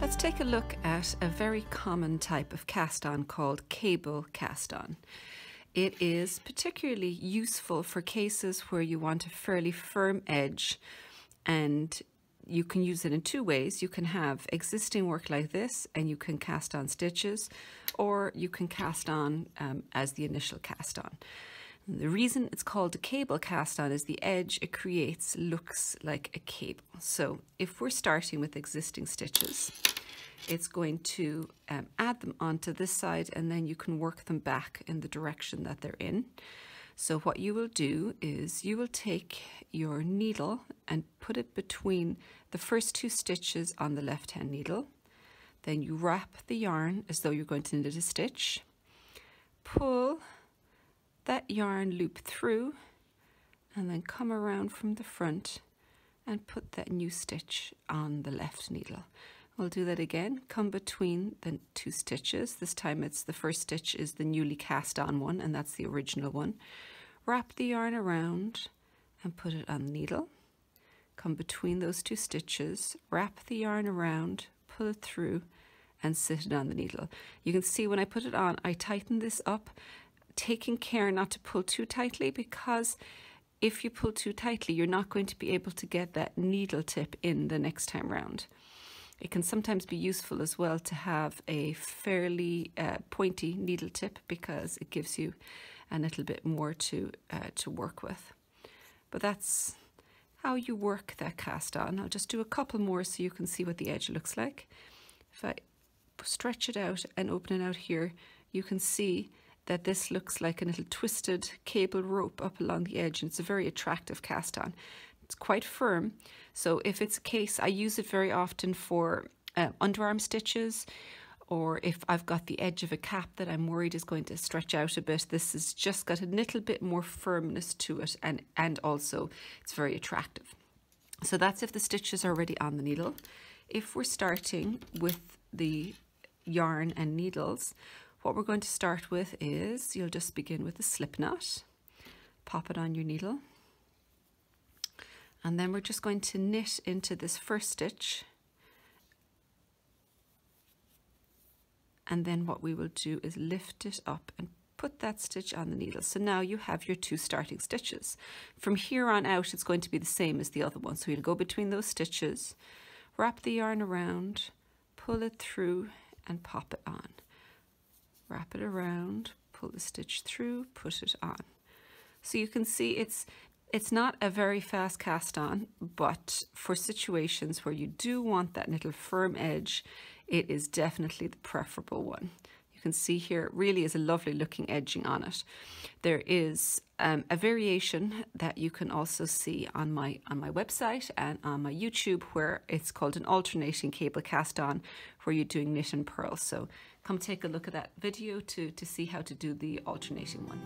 Let's take a look at a very common type of cast-on called cable cast-on. It is particularly useful for cases where you want a fairly firm edge, and you can use it in two ways. You can have existing work like this and you can cast on stitches, or you can cast on as the initial cast on. And the reason it's called a cable cast on is the edge it creates looks like a cable. So if we're starting with existing stitches, it's going to add them onto this side, and then you can work them back in the direction that they're in. So what you will do is you will take your needle and put it between the first two stitches on the left hand needle. Then you wrap the yarn as though you're going to knit a stitch. Pull that yarn loop through and then come around from the front and put that new stitch on the left needle. We'll do that again. Come between the two stitches. This time it's the first stitch is the newly cast on one, and that's the original one. Wrap the yarn around and put it on the needle. Come between those two stitches, wrap the yarn around, pull it through and sit it on the needle. You can see when I put it on, I tighten this up, taking care not to pull too tightly, because if you pull too tightly, you're not going to be able to get that needle tip in the next time round. It can sometimes be useful as well to have a fairly pointy needle tip, because it gives you a little bit more to work with. But that's how you work that cast on. I'll just do a couple more so you can see what the edge looks like. If I stretch it out and open it out here, you can see that this looks like a little twisted cable rope up along the edge, and it's a very attractive cast on. It's quite firm, so if it's a case, I use it very often for underarm stitches, or if I've got the edge of a cap that I'm worried is going to stretch out a bit. This has just got a little bit more firmness to it, and also it's very attractive. So that's if the stitches are already on the needle. If we're starting with the yarn and needles, what we're going to start with is, you'll just begin with a slip knot, pop it on your needle, and then we're just going to knit into this first stitch. And then what we will do is lift it up and put that stitch on the needle. So now you have your two starting stitches. From here on out, it's going to be the same as the other one. So you'll go between those stitches, wrap the yarn around, pull it through and pop it on. Wrap it around, pull the stitch through, put it on. So you can see it's not a very fast cast on, but for situations where you do want that little firm edge, it is definitely the preferable one. You can see here it really is a lovely looking edging on it. There is a variation that you can also see on my website and on my YouTube, where it's called an alternating cable cast on, where you're doing knit and purl. So come take a look at that video to see how to do the alternating one.